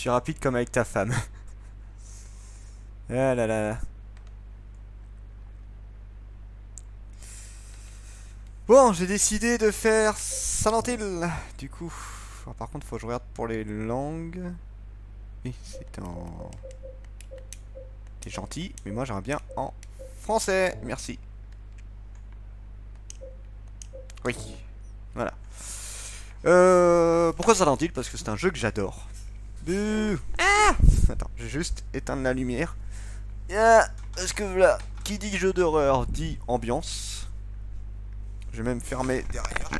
suis rapide comme avec ta femme. Ah là là. Bon, j'ai décidé de faire Silent Hill. Du coup, alors, par contre, faut que je regarde pour les langues. Oui, c'est en... T'es gentil, mais moi j'aimerais bien en français. Merci. Oui, voilà. Pourquoi Silent Hill? Parce que c'est un jeu que j'adore. Buh. Ah. Attends, je vais juste éteindre la lumière. Ah, parce que là, qui dit jeu d'horreur dit ambiance. Je vais même fermer derrière. J'ai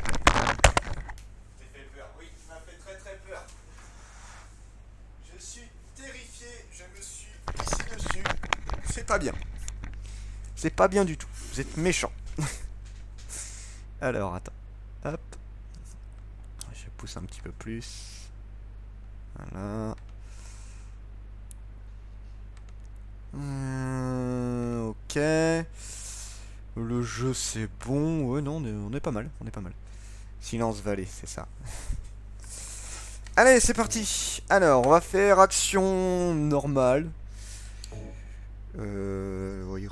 fait peur, oui, ça m'a fait très très peur. Je suis terrifié, je me suis pissé dessus. C'est pas bien. C'est pas bien du tout. Vous êtes méchants. Alors, attends. Hop. Je pousse un petit peu plus. Voilà. Ok. Le jeu c'est bon. Ouais, non, on est pas mal. On est pas mal. Silence Valley, c'est ça. Allez, c'est parti. Alors, on va faire action normale. Oui,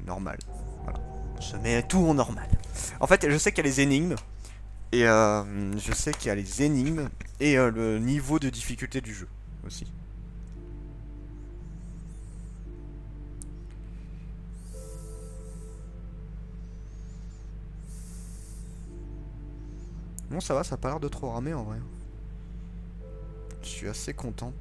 normal. Voilà. Je mets tout en normal. En fait, je sais qu'il y a les énigmes. Et je sais qu'il y a les énigmes. Et le niveau de difficulté du jeu aussi. Bon, ça va, ça a pas l'air de trop ramer en vrai. Je suis assez content.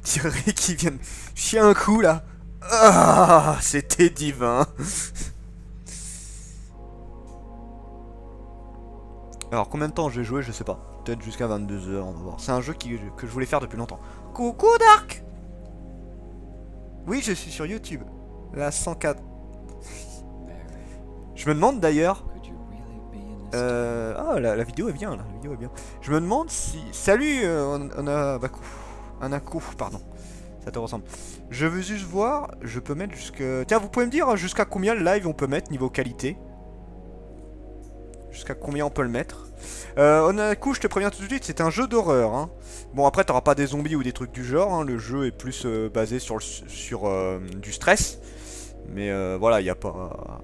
Dirait qu'il vient de chier un coup là. Ah, c'était divin. Alors combien de temps j'ai joué, je sais pas. Peut-être jusqu'à 22 h, on va voir. C'est un jeu que je voulais faire depuis longtemps. Coucou Dark. Oui, je suis sur YouTube. La 104. Je me demande d'ailleurs... Ah, la vidéo est bien, là. La vidéo est bien. Je me demande si... Salut, Anabaku. Anaku, pardon. Ça te ressemble. Je veux juste voir, je peux mettre jusqu'à... Tiens, vous pouvez me dire jusqu'à combien le live on peut mettre niveau qualité? Jusqu'à combien on peut le mettre? Onaku, je te préviens tout de suite, c'est un jeu d'horreur. Hein. Bon, après, t'auras pas des zombies ou des trucs du genre. Hein. Le jeu est plus basé sur, du stress. Mais voilà, il n'y a pas...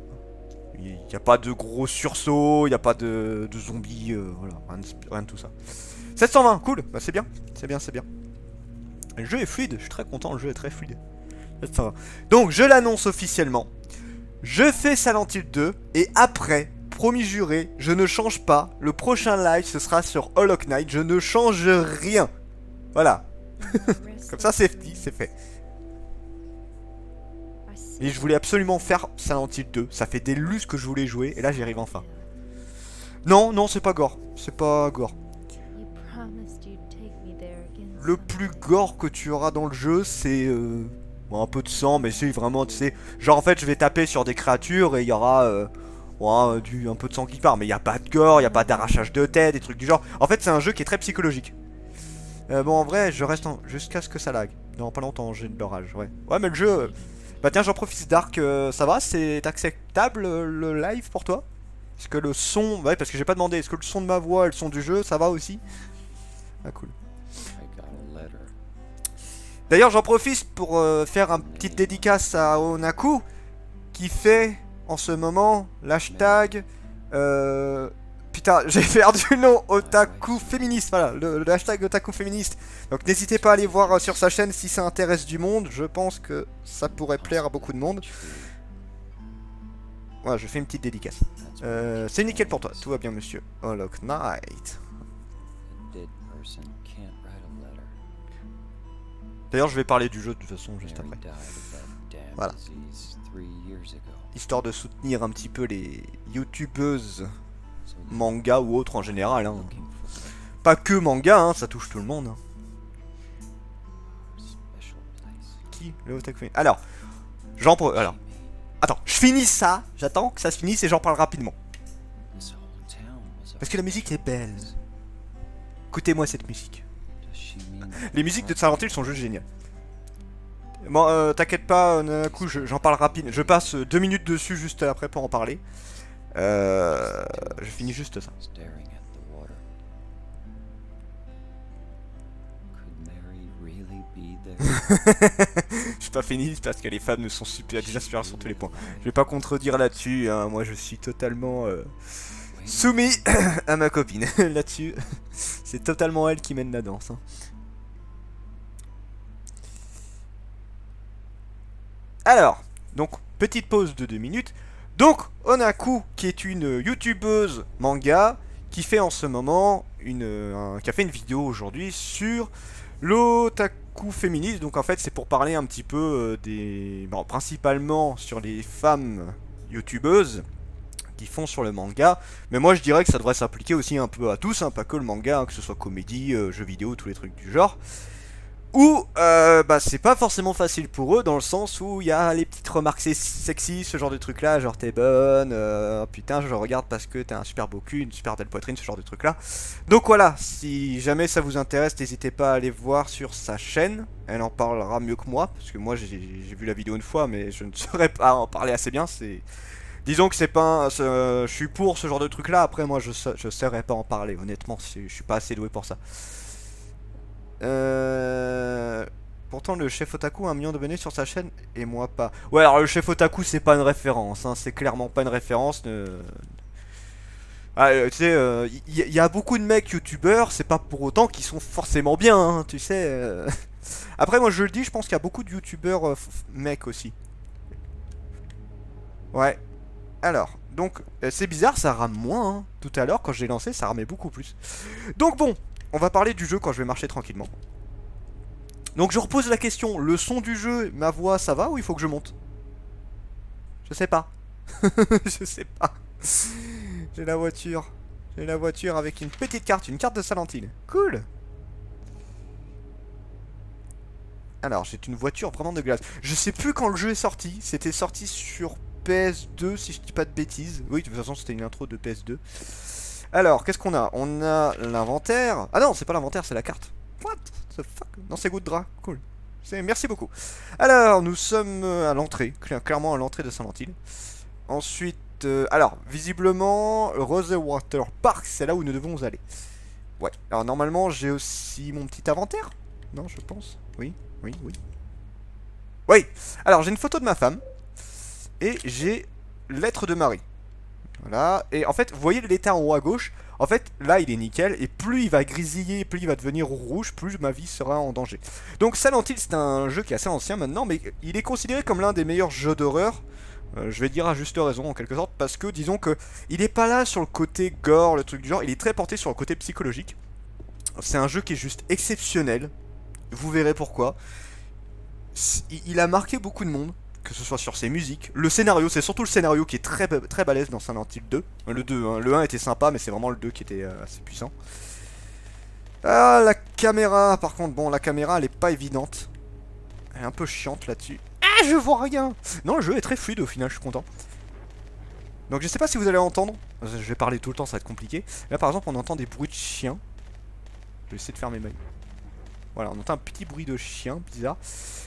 Il n'y a pas de gros sursauts, il n'y a pas de zombies, voilà, rien de tout ça. 720, cool, bah, c'est bien, c'est bien, c'est bien. Le jeu est fluide, je suis très content, le jeu est très fluide. 720. Donc, je l'annonce officiellement. Je fais Silent Hill 2, et après, promis juré, je ne change pas. Le prochain live, ce sera sur Hollow Knight, je ne change rien. Voilà. Comme ça, c'est dit, c'est fait. Et je voulais absolument faire Silent Hill 2. Ça fait des lustres que je voulais jouer. Et là, j'y arrive enfin. Non, non, c'est pas gore. C'est pas gore. Le plus gore que tu auras dans le jeu, c'est... bon, un peu de sang, mais c'est vraiment, tu sais... Genre, en fait, je vais taper sur des créatures et il y aura... ouais, un peu de sang qui part. Mais il n'y a pas de gore, il n'y a pas d'arrachage de tête, des trucs du genre. En fait, c'est un jeu qui est très psychologique. Bon, en vrai, je reste jusqu'à ce que ça lag. Non, pas longtemps, j'ai de l'orage, ouais. Ouais, mais le jeu... Bah tiens, j'en profite, Dark, ça va? C'est acceptable le live pour toi? Est-ce que le son... Ouais, parce que j'ai pas demandé, est-ce que le son de ma voix et le son du jeu, ça va aussi? Ah, cool. D'ailleurs, j'en profite pour faire une petite dédicace à Onaku, qui fait, en ce moment, l'hashtag... Putain, j'ai perdu le nom, Otaku féministe, voilà, le hashtag Otaku féministe. Donc n'hésitez pas à aller voir sur sa chaîne si ça intéresse du monde, je pense que ça pourrait plaire à beaucoup de monde. Voilà, je fais une petite dédicace. C'est nickel pour toi, tout va bien monsieur. Hollow Knight. D'ailleurs, je vais parler du jeu de toute façon juste après. Voilà. Histoire de soutenir un petit peu les youtubeuses manga ou autres en général. Hein. Pas que manga, hein, ça touche tout le monde. Hein. Qui le Otaku. Alors, alors, attends, je finis ça. J'attends que ça se finisse et j'en parle rapidement. Parce que la musique est belle. Écoutez-moi cette musique. Les musiques de Silent Hill sont juste géniales. Bon, t'inquiète pas, Nanaku, j'en parle rapide. Je passe 2 minutes dessus juste après pour en parler. Je finis juste ça. Staring at the water. Could Mary really be there? Je suis pas fini parce que les femmes ne sont super exaspérantes sur tous les points. Je vais pas contredire là-dessus, hein. Moi je suis totalement soumis à ma copine là-dessus. C'est totalement elle qui mène la danse, hein. Alors, donc, petite pause de 2 minutes. Donc, Onaku, qui est une youtubeuse manga, qui fait en ce moment qui a fait une vidéo aujourd'hui sur l'otaku féministe. Donc, en fait, c'est pour parler un petit peu bon, principalement sur les femmes youtubeuses qui font sur le manga. Mais moi, je dirais que ça devrait s'appliquer aussi un peu à tous, hein, pas que le manga, hein, que ce soit comédie, jeux vidéo, tous les trucs du genre. Ou bah c'est pas forcément facile pour eux dans le sens où il y a les petites remarques sexy, ce genre de truc là, genre t'es bonne, putain je regarde parce que t'as un super beau cul, une super belle poitrine, ce genre de truc là. Donc voilà, si jamais ça vous intéresse, n'hésitez pas à aller voir sur sa chaîne, elle en parlera mieux que moi, parce que moi j'ai vu la vidéo une fois mais je ne saurais pas en parler assez bien, Disons que c'est pas je suis pour ce genre de truc là, après moi je saurais pas en parler, honnêtement, je suis pas assez doué pour ça. Pourtant le chef otaku a 1 million d'abonnés sur sa chaîne et moi pas. Ouais alors le chef otaku c'est pas une référence, hein, c'est clairement pas une référence. Ah, tu sais, y a beaucoup de mecs youtubeurs, c'est pas pour autant qu'ils sont forcément bien, hein, tu sais. Après moi je le dis, je pense qu'il y a beaucoup de youtubeurs mecs aussi. Ouais. Alors, donc c'est bizarre, ça rame moins, hein. Tout à l'heure quand j'ai lancé ça ramait beaucoup plus. Donc bon, on va parler du jeu quand je vais marcher tranquillement. Donc je repose la question, le son du jeu, ma voix, ça va ou il faut que je monte? Je sais pas. Je sais pas. J'ai la voiture. J'ai la voiture avec une petite carte, une carte de Salentine. Cool. Alors, j'ai une voiture vraiment de glace. Je sais plus quand le jeu est sorti. C'était sorti sur PS2, si je dis pas de bêtises. Oui, de toute façon, c'était une intro de PS2. Alors, qu'est-ce qu'on a? On a l'inventaire. Ah non, c'est pas l'inventaire, c'est la carte. What the fuck? Non, c'est Good Drap. Cool. Merci beaucoup. Alors, nous sommes à l'entrée. Clairement à l'entrée de Saint-Lantine. Ensuite, alors, visiblement, Rosewater Park, c'est là où nous devons aller. Ouais. Alors, normalement, j'ai aussi mon petit inventaire. Non, je pense. Oui, oui, oui. Oui. Alors, j'ai une photo de ma femme. Et j'ai lettre de Marie. Voilà, et en fait, vous voyez l'état en haut à gauche. En fait, là, il est nickel, et plus il va grisiller, plus il va devenir rouge, plus ma vie sera en danger. Donc, Silent Hill, c'est un jeu qui est assez ancien maintenant, mais il est considéré comme l'un des meilleurs jeux d'horreur. Je vais dire à juste raison, en quelque sorte, parce que, disons que, il est pas là sur le côté gore, le truc du genre, il est très porté sur le côté psychologique. C'est un jeu qui est juste exceptionnel, vous verrez pourquoi. Il a marqué beaucoup de monde, que ce soit sur ses musiques. Le scénario, c'est surtout le scénario qui est très, très balèze dans Silent Hill 2. Le 2, hein. Le 1 était sympa, mais c'est vraiment le 2 qui était assez puissant. Ah, la caméra, par contre, bon, la caméra, elle est pas évidente. Elle est un peu chiante là-dessus. Ah, je vois rien. Non, le jeu est très fluide au final, je suis content. Donc je sais pas si vous allez entendre. Je vais parler tout le temps, ça va être compliqué. Là, par exemple, on entend des bruits de chiens. Je vais essayer de fermer ma... Voilà, on entend un petit bruit de chien bizarre.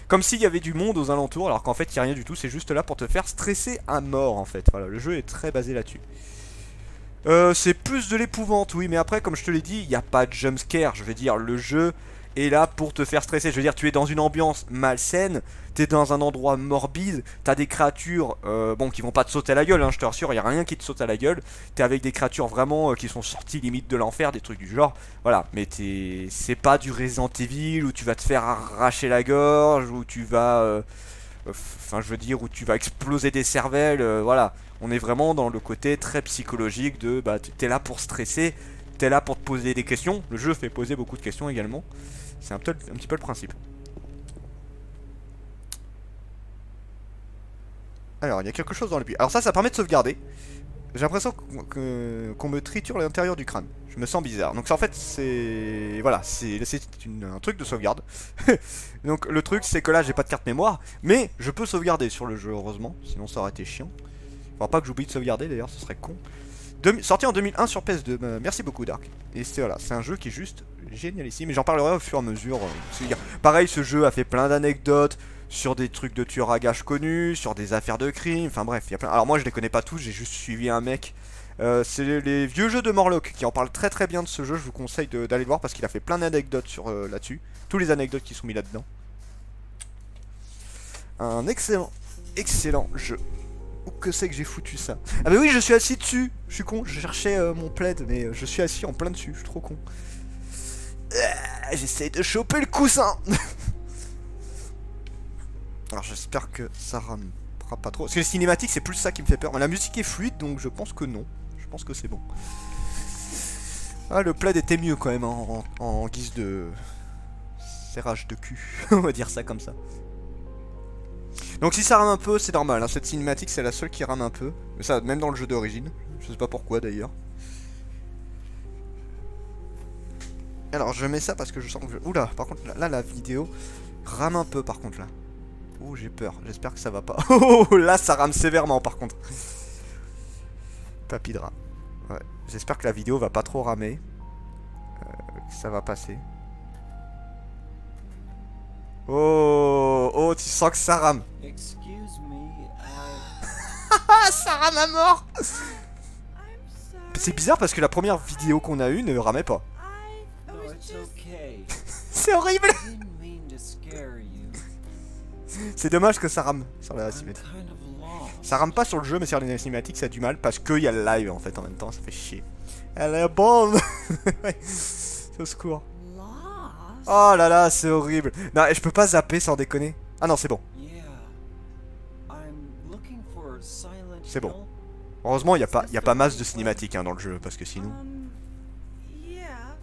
Comme s'il y avait du monde aux alentours, alors qu'en fait il n'y a rien du tout, c'est juste là pour te faire stresser à mort en fait. Voilà, le jeu est très basé là-dessus. C'est plus de l'épouvante, oui, mais après, comme je te l'ai dit, il n'y a pas de jumpscare. Je veux dire, le jeu est là pour te faire stresser. Je veux dire, tu es dans une ambiance malsaine, tu es dans un endroit morbide, tu as des créatures, bon, qui vont pas te sauter à la gueule, hein, je te rassure, il n'y a rien qui te saute à la gueule. Tu es avec des créatures vraiment qui sont sorties limite de l'enfer, des trucs du genre. Voilà, mais c'est pas du Resident Evil où tu vas te faire arracher la gorge, où tu vas... Enfin, je veux dire, où tu vas exploser des cervelles, voilà. On est vraiment dans le côté très psychologique de, bah, t'es là pour stresser, t'es là pour te poser des questions. Le jeu fait poser beaucoup de questions également. C'est un petit peu le principe. Alors, il y a quelque chose dans le puits. Alors ça permet de sauvegarder. J'ai l'impression qu'on me triture l'intérieur du crâne. Je me sens bizarre. Donc ça, en fait, c'est... Voilà, c'est un truc de sauvegarde. Donc le truc, c'est que là, j'ai pas de carte mémoire. Mais je peux sauvegarder sur le jeu, heureusement. Sinon, ça aurait été chiant. Faudra pas que j'oublie de sauvegarder, d'ailleurs, ce serait con. Sorti en 2001 sur PS2. Merci beaucoup, Dark. Et voilà, c'est un jeu qui est juste génial ici. Mais j'en parlerai au fur et à mesure. Pareil, ce jeu a fait plein d'anecdotes. sur des trucs de tueurs à gages connus, sur des affaires de crime, enfin bref, il y a plein. Alors moi je les connais pas tous, j'ai juste suivi un mec. C'est les vieux jeux de Morlock qui en parlent très très bien de ce jeu, je vous conseille d'aller le voir parce qu'il a fait plein d'anecdotes sur là-dessus. Tous les anecdotes qui sont mis là-dedans. Un excellent, excellent jeu. Où que c'est que j'ai foutu ça? Ah bah oui, je suis assis dessus. Je suis con, je cherchais mon plaid, mais je suis assis en plein dessus, je suis trop con. J'essaie de choper le coussin. Alors j'espère que ça ramera pas trop. Parce que les cinématiques, c'est plus ça qui me fait peur. Mais la musique est fluide, donc je pense que non. Je pense que c'est bon. Ah, le plaid était mieux quand même en guise de serrage de cul. On va dire ça comme ça. Donc si ça rame un peu, c'est normal, hein. Cette cinématique c'est la seule qui rame un peu. Mais ça, même dans le jeu d'origine. Je sais pas pourquoi d'ailleurs. Alors je mets ça parce que je sens que... Oula, par contre là la vidéo rame un peu par contre là. Oh, j'ai peur, j'espère que ça va pas. Oh, là ça rame sévèrement par contre. Papydra. Ouais, j'espère que la vidéo va pas trop ramer. Que ça va passer. Oh, oh, tu sens que ça rame. Excuse me, Ah, ça rame à mort. C'est bizarre parce que la première vidéo qu'on a eue ne ramait pas. No, it's okay. C'est horrible. I didn't mean to scare you. C'est dommage que ça rame sur la I'm cinématique. kind of lost. Ça rame pas sur le jeu mais sur les cinématiques ça a du mal parce qu'il y a le live en fait en même temps, ça fait chier. Elle est bonne. Ouais. C'est au secours. Oh là là, c'est horrible. Non, je peux pas zapper sans déconner. Ah non, c'est bon. Yeah. I'm looking for Silent C'est bon. Hill. Heureusement, il y a pas masse de cinématiques hein, dans le jeu parce que sinon... Yeah.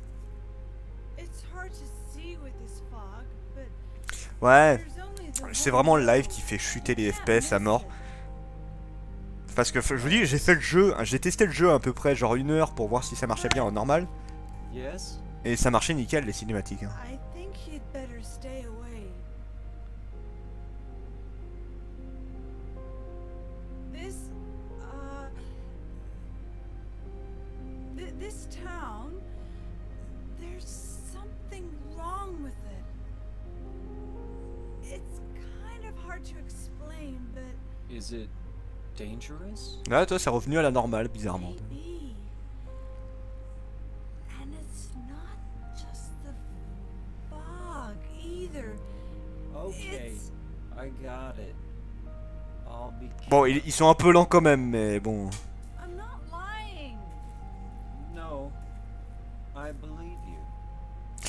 It's hard to see with this fog, but Ouais, there's only the c'est one vraiment le live road. qui fait chuter les You FPS can't à miss mort. it. Parce que je vous dis, j'ai fait le jeu, j'ai testé le jeu à peu près genre 1 heure pour voir si ça marchait bien en normal. Yes? Et ça marchait nickel les cinématiques. Hein. I think you'd better stay away. This, this town, there's something wrong with it. It's kind of hard to explain, but Is it dangerous? Là, toi, c'est revenu à la normale, bizarrement. maybe. And it's not just the fog either. Okay, It's I got it. I'll be Bon, ils sont un peu lents quand même, mais bon... I'm not lying. No, I believe you.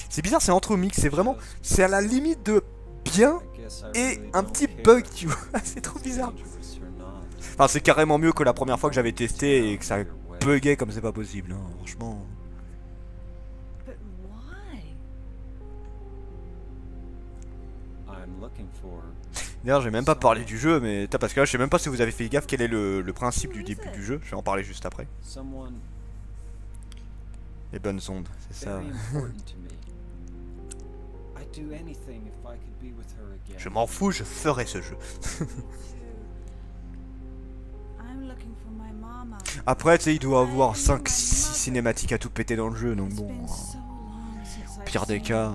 C'est bizarre, c'est entre mix, c'est vraiment... C'est à la limite de bien I guess I et really un don't petit care bug, if tu vois. C'est trop bizarre. it's dangerous or not. Enfin, c'est carrément mieux que la première fois que j'avais testé et que ça Either way. buguait comme c'est pas possible, hein, franchement. But why? I'm looking for D'ailleurs, j'ai même pas parlé du jeu, mais parce que là, je sais même pas si vous avez fait gaffe quel est le principe du début du jeu. Je vais en parler juste après. someone Les bonnes ondes, c'est ça. very important to me. I'd do anything if I could be with her again. Je m'en fous, je ferai ce jeu. Me too. I'm looking for my mama. Après, tu sais, il doit avoir 5-6 cinématiques à tout péter dans le jeu, donc It's bon. been so long since I've Pire des seen cas. her.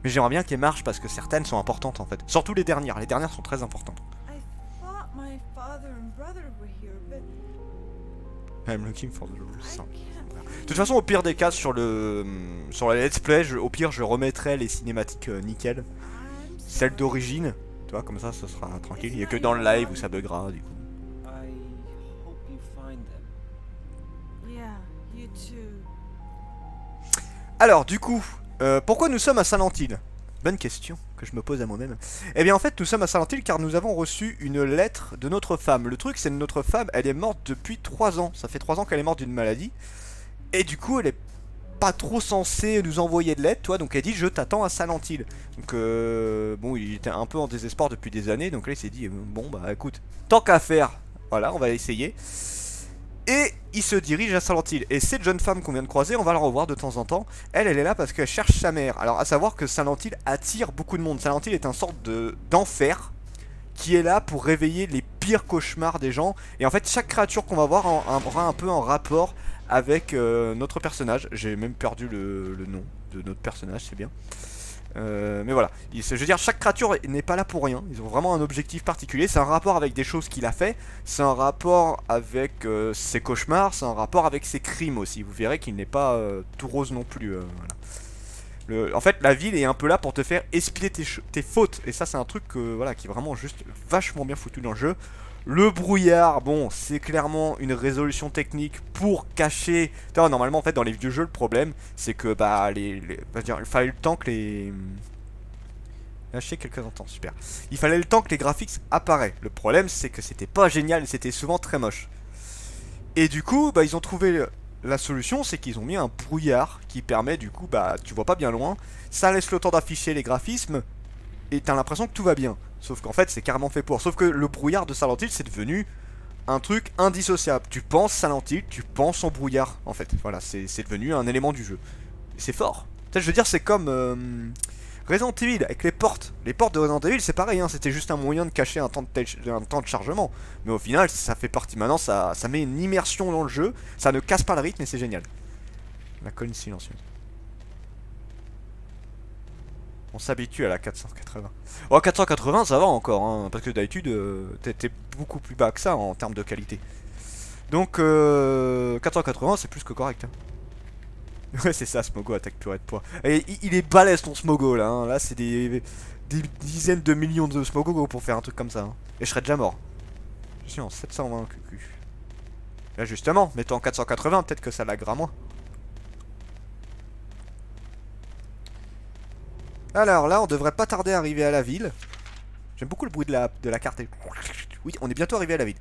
Mais j'aimerais bien qu'elles marchent parce que certaines sont importantes en fait. Surtout les dernières. Les dernières sont très importantes. I thought my father and brother were here, but I'm looking for the I rules. can't De toute façon, au pire des cas, sur la let's play, au pire, je remettrai les cinématiques nickel. I'm Celles sorry. d'origine. Tu vois, comme ça sera tranquille. Il n'y a que dans le live où ça buggera du coup. I hope you find them. Yeah, you too. Alors, du coup, pourquoi nous sommes à Saint-Lentil? Bonne question que je me pose à moi-même. Eh bien, en fait, nous sommes à Saint-Lentil car nous avons reçu une lettre de notre femme. Le truc, c'est que notre femme, elle est morte depuis 3 ans. Ça fait 3 ans qu'elle est morte d'une maladie. Et du coup, elle est pas trop censée nous envoyer de lettres, toi. Donc, elle dit, je t'attends à Saint-Lentil. Donc, bon, il était un peu en désespoir depuis des années. Donc là, il s'est dit, bon, bah écoute, tant qu'à faire, voilà, on va essayer. Et il se dirige à Saint-Lentil. Et cette jeune femme qu'on vient de croiser, on va la revoir de temps en temps. Elle est là parce qu'elle cherche sa mère. Alors, à savoir que Saint-Lentil attire beaucoup de monde. Saint-Lentil est un sorte d'enfer qui est là pour réveiller les pires cauchemars des gens. Et en fait, chaque créature qu'on va voir aura un peu en rapport avec notre personnage. J'ai même perdu le nom de notre personnage, c'est bien. Mais voilà, je veux dire, chaque créature n'est pas là pour rien. Ils ont vraiment un objectif particulier. C'est un rapport avec des choses qu'il a fait. C'est un rapport avec ses cauchemars. C'est un rapport avec ses crimes aussi. Vous verrez qu'il n'est pas tout rose non plus. Voilà. En fait, la ville est un peu là pour te faire expier tes fautes. Et ça, c'est un truc voilà, qui est vraiment juste vachement bien foutu dans le jeu. Le brouillard, bon, c'est clairement une résolution technique pour cacher. Normalement, en fait, dans les vieux jeux, le problème, c'est que bah, il fallait le temps que les. Lâcher quelques instants, super. Il fallait le temps que les graphiques apparaissent. Le problème, c'est que c'était pas génial et c'était souvent très moche. Et du coup, bah, ils ont trouvé la solution, c'est qu'ils ont mis un brouillard qui permet, du coup, bah, tu vois pas bien loin. Ça laisse le temps d'afficher les graphismes et t'as l'impression que tout va bien. Sauf qu'en fait, c'est carrément fait pour. Sauf que le brouillard de Silent Hill, c'est devenu un truc indissociable. Tu penses Silent Hill, tu penses en brouillard, en fait. Voilà, c'est devenu un élément du jeu. C'est fort. Je veux dire, c'est comme Resident Evil avec les portes. Les portes de Resident Evil, c'est pareil, hein, c'était juste un moyen de cacher un temps de chargement. Mais au final, ça fait partie. Maintenant, ça met une immersion dans le jeu. Ça ne casse pas le rythme et c'est génial. La colline silencieuse. On s'habitue à la 480. Oh, 480, ça va encore, hein, parce que d'habitude, t'es beaucoup plus bas que ça en termes de qualité. Donc, 480, c'est plus que correct. Hein. Ouais, c'est ça, Smogo, attaque purée de poids. Et il est balèze ton Smogo là. Hein. Là, c'est des dizaines de millions de Smogo pour faire un truc comme ça. Hein. Et je serais déjà mort. Je suis en 720 QQ. Là, justement, mettons en 480, peut-être que ça laguera moins. Alors là, on devrait pas tarder à arriver à la ville. J'aime beaucoup le bruit de la carte. Oui, on est bientôt arrivé à la ville.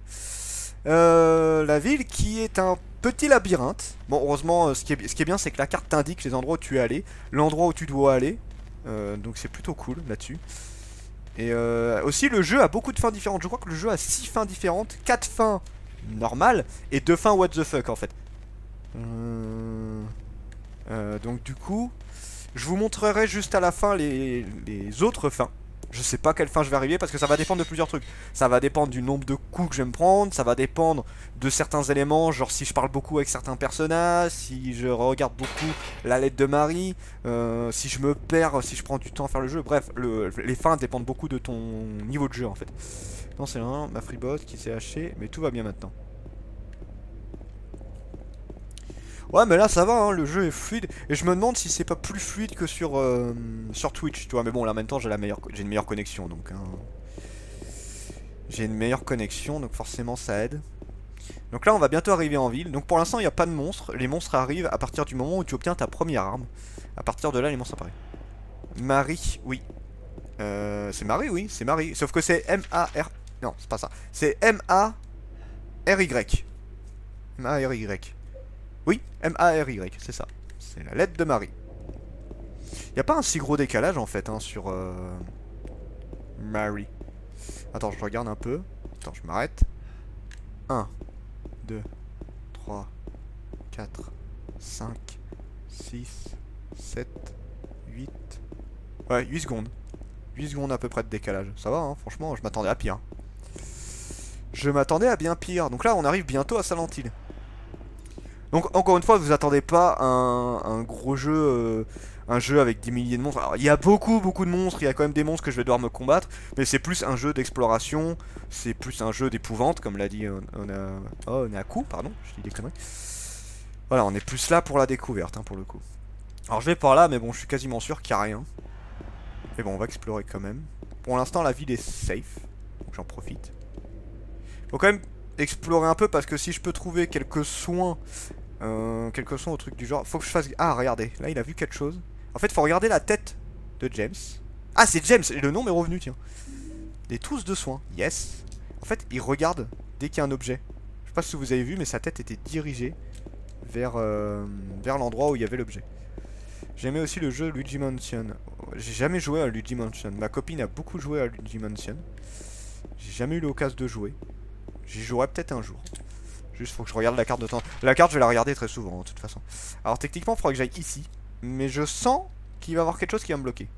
La ville qui est un petit labyrinthe. Bon, heureusement, ce qui est bien, c'est que la carte t'indique les endroits où tu es allé, l'endroit où tu dois aller. Donc c'est plutôt cool là-dessus. Et aussi, le jeu a beaucoup de fins différentes. Je crois que le jeu a 6 fins différentes, 4 fins normales et 2 fins what the fuck en fait. Donc du coup, je vous montrerai juste à la fin les autres fins. Je sais pas quelle fin je vais arriver parce que ça va dépendre de plusieurs trucs. Ça va dépendre du nombre de coups que je vais me prendre. Ça va dépendre de certains éléments. Genre si je parle beaucoup avec certains personnages. Si je regarde beaucoup la lettre de Marie. Si je me perds. Si je prends du temps à faire le jeu. Bref, les fins dépendent beaucoup de ton niveau de jeu en fait. Non, c'est un ma freebot qui s'est haché. Mais tout va bien maintenant. Ouais, mais là ça va, hein, le jeu est fluide. Et je me demande si c'est pas plus fluide que sur Twitch, tu vois. Mais bon, là en même temps j'ai une meilleure connexion, donc. Hein. J'ai une meilleure connexion, donc forcément ça aide. Donc là on va bientôt arriver en ville. Donc pour l'instant il n'y a pas de monstres. Les monstres arrivent à partir du moment où tu obtiens ta première arme. À partir de là les monstres apparaissent. Marie, oui. C'est Marie, oui, c'est Marie. Sauf que c'est M-A-R... Non, c'est pas ça. C'est M-A-R-Y. M-A-R-Y. Oui, M-A-R-Y, c'est ça. C'est la lettre de Marie. Y a pas un si gros décalage en fait hein, sur Marie. Attends, je regarde un peu. Attends, je m'arrête. 1, 2, 3, 4, 5, 6, 7, 8. Ouais, 8 secondes. 8 secondes à peu près de décalage. Ça va, hein, franchement, je m'attendais à pire. Je m'attendais à bien pire. Donc là, on arrive bientôt à Silent Hill. Donc encore une fois, vous attendez pas un gros jeu, un jeu avec des milliers de monstres. Alors il y a beaucoup de monstres, il y a quand même des monstres que je vais devoir me combattre, mais c'est plus un jeu d'exploration, c'est plus un jeu d'épouvante, comme l'a dit Onaku, pardon, je dis des conneries. Voilà, on est plus là pour la découverte, hein, pour le coup. Alors je vais par là, mais bon, je suis quasiment sûr qu'il n'y a rien. Mais bon, on va explorer quand même. Pour l'instant, la ville est safe, donc j'en profite. Faut quand même explorer un peu parce que si je peux trouver quelques soins au truc du genre, faut que je fasse... Ah regardez, là il a vu quelque chose. En fait faut regarder la tête de James. Ah c'est James, le nom est revenu tiens. Des trousses de soins, yes. En fait il regarde dès qu'il y a un objet. Je sais pas si vous avez vu mais sa tête était dirigée vers l'endroit où il y avait l'objet. J'aimais aussi le jeu Luigi Mansion. J'ai jamais joué à Luigi Mansion. Ma copine a beaucoup joué à Luigi Mansion. J'ai jamais eu l'occasion de jouer. J'y jouerai peut-être un jour. Juste faut que je regarde la carte de temps. La carte je vais la regarder très souvent de toute façon. Alors techniquement il faudrait que j'aille ici. Mais je sens qu'il va y avoir quelque chose qui va me bloquer.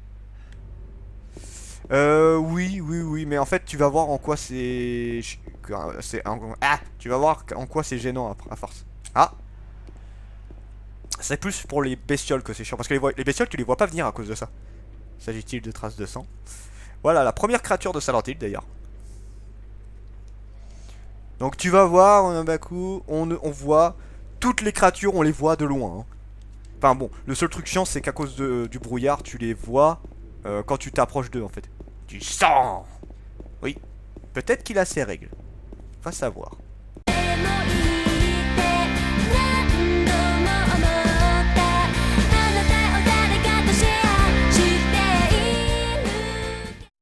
Oui, mais en fait tu vas voir en quoi c'est... tu vas voir en quoi c'est gênant à force. Ah. C'est plus pour les bestioles que c'est chiant. Parce que les bestioles tu les vois pas venir à cause de ça. S'agit-il de traces de sang? Voilà, la première créature de Silent Hill d'ailleurs. Donc tu vas voir, d'un coup, on voit toutes les créatures, on les voit de loin. Hein. Enfin bon, le seul truc chiant, c'est qu'à cause du brouillard, tu les vois quand tu t'approches d'eux en fait. Du sang! Oui, peut-être qu'il a ses règles. Va savoir.